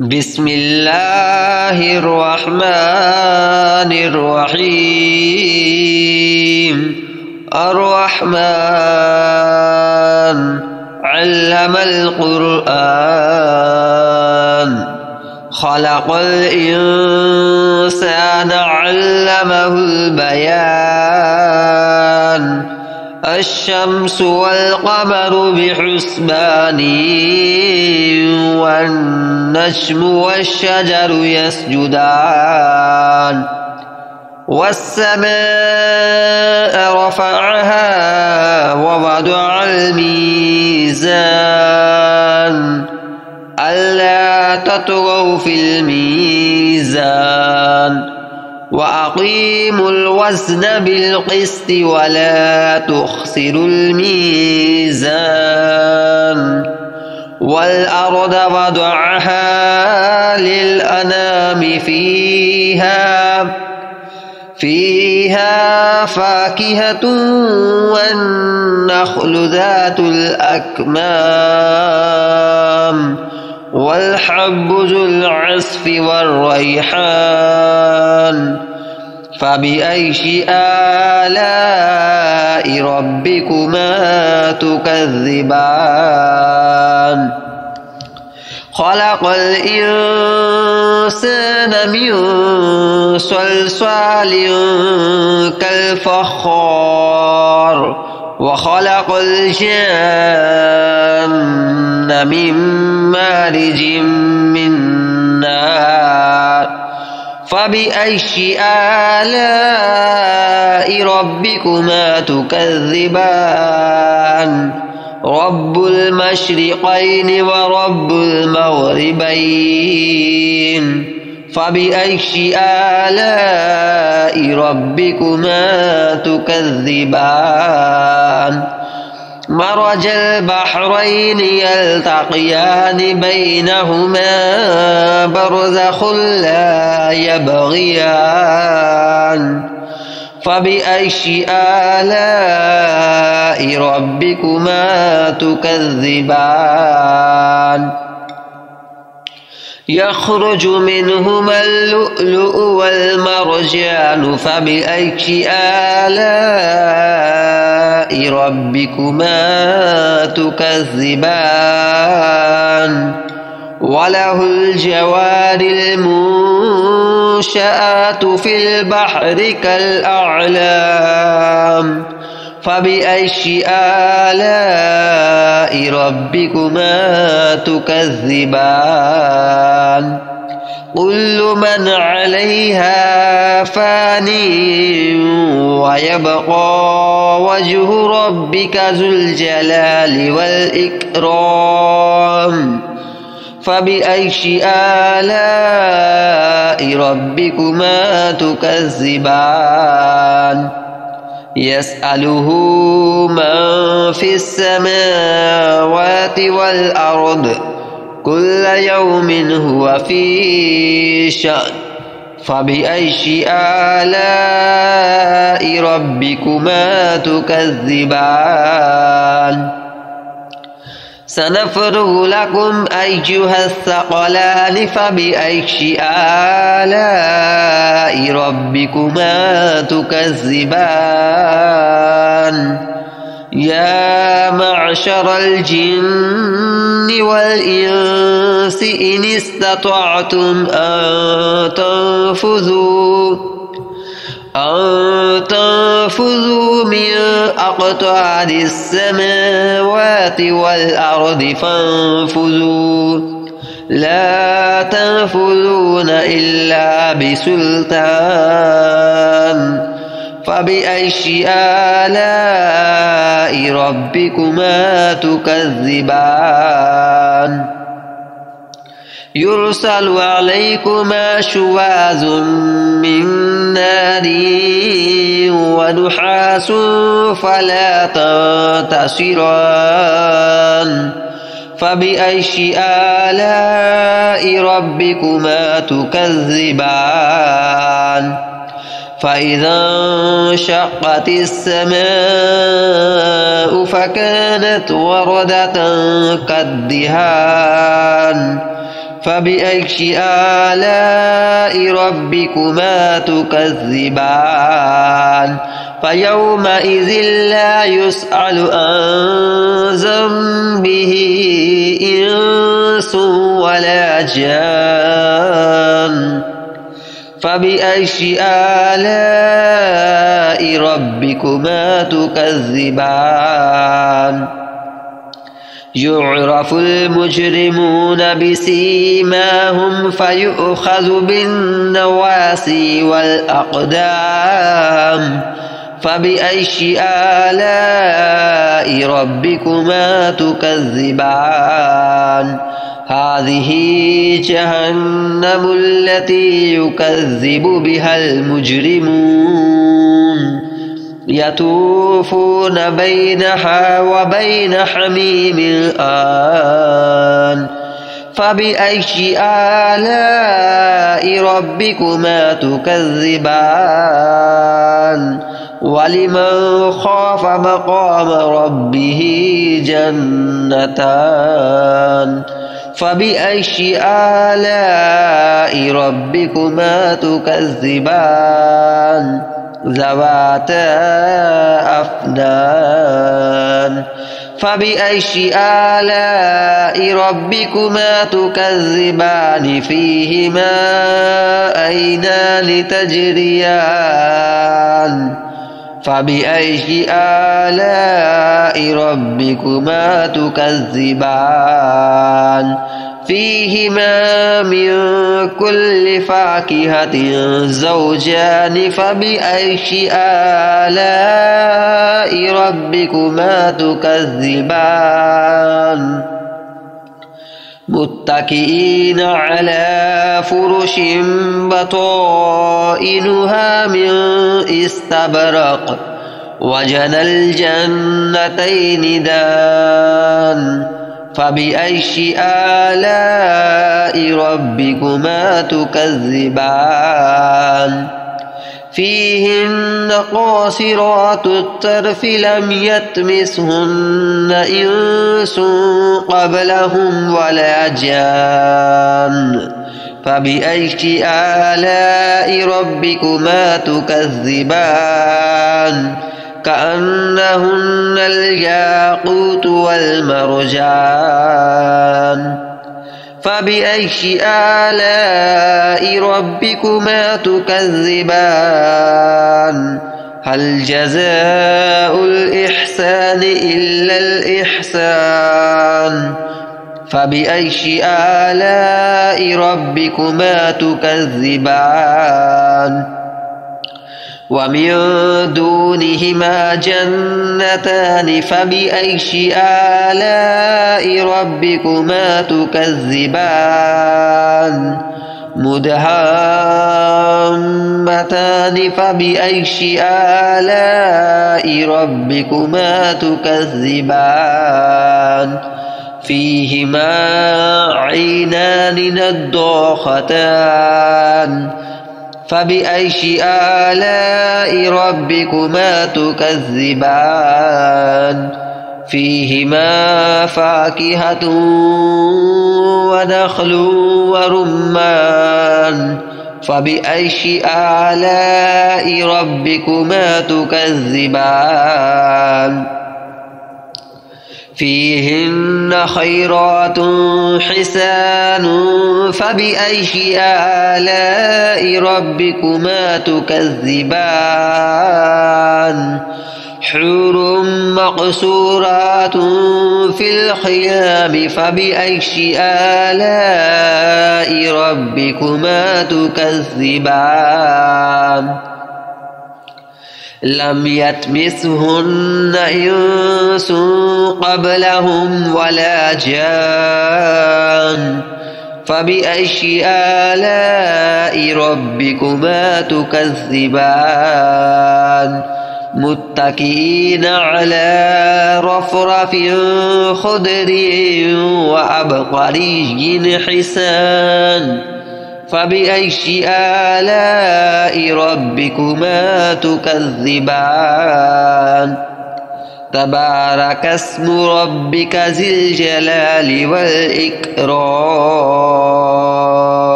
بسم الله الرحمن الرحيم. الرحمن علم القرآن خلق الإنسان علمه البيان. الشمس والقمر بحسبان والنجم والشجر يسجدان. والسماء رفعها ووضع الميزان ألا تطغوا في الميزان وأقيموا الوزن بالقسط ولا تخسروا الميزان. والأرض وضعها للأنام فيها فاكهة والنخل ذات الأكمام والحب ذو العصف والريحان. فبأي آلاء ربكما تكذبان؟ خلق الإنسان من صلصال كالفخار وخلق الجن من مارج من نار. فبأي آلاء ربكما تكذبان؟ رب المشرقين ورب المغربين. فبأي آلاء ربكما تكذبان؟ مرج البحرين يلتقيان بينهما برزخ لا يبغيان. فبأي آلاء ربكما تكذبان؟ يخرج منهما اللؤلؤ والمرجان. فبأي آلاء ربكما تكذبان؟ وله الجوار المنشآت في البحر كالأعلام. فبأي آلاء ربكما تكذبان؟ كل من عليها فان ويبقى وجه ربك ذو الجلال والإكرام. فبأي آلاء ربكما تكذبان؟ يسأله من في السماوات والأرض كل يوم هو في شأن. فبأي آلاء ربكما تكذبان؟ سنفرغ لكم أيها الثقلان. فبأي آلاء ربكما تكذبان؟ يا معشر الجن والإنس إن استطعتم أن تنفذوا من أقطار السماوات والأرض فانفذوا لا تنفذون إلا بسلطان. فبأي آلاء ربكما تكذبان؟ يرسل عليكما شواظ من نار ونحاس فلا تنتصران. فبأي آلاء ربكما تكذبان؟ فإذا انشقت السماء فكانت وردة كالدهان فبأي آلاء ربكما تكذبان فيومئذ لا يسأل عن ذنبه إنس ولا جان فبأي آلاء ربكما تكذبان يعرف المجرمون بسيماهم فيؤخذ بالنواسي والأقدام فبأي آلاء ربكما تكذبان هذه جهنم التي يكذب بها المجرمون يطوفون بينها وبين حميم آن فبأي آلاء ربكما تكذبان ولمن خاف مقام ربه جنتان فبأي آلاء ربكما تكذبان ذواتا أفنان فبأي آلاء ربكما تكذبان فيهما عينان تجريان فبأي آلاء ربكما تكذبان فيهما من كل فاكهة زوجان فبأي آلاء ربكما تكذبان متكئين على فرش بطائنها من استبرق وجنى الجنتين دان فبأي آلاء ربكما تكذبان فيهن قاصرات الطرف لم يطمثهن إنس قبلهم ولا جان فبأي آلاء ربكما تكذبان كأنهن الياقوت والمرجان فبأي آلاء ربكما تكذبان هل جزاء الإحسان إلا الإحسان فبأي آلاء ربكما تكذبان ومن دونهما جنتان فبأي آلاء ربكما تكذبان مدهامتان فبأي آلاء ربكما تكذبان فيهما عينان نضاختان فبأي آلاء ربكما تكذبان فيهما فاكهة ونخل ورمان فبأي آلاء ربكما تكذبان فيهن خيرات حسان فبأي آلاء ربكما تكذبان حور مقصورات في الخيام فبأي آلاء ربكما تكذبان لم يطمثهن إنس قبلهم ولا جان فبأي آلاء ربكما تكذبان متكئين على رفرف خضر وعبقري حسان فبأي آلاء ربكما تكذبان تبارك اسم ربك ذي الجلال والإكرام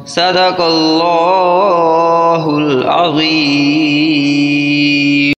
صدق الله العظيم.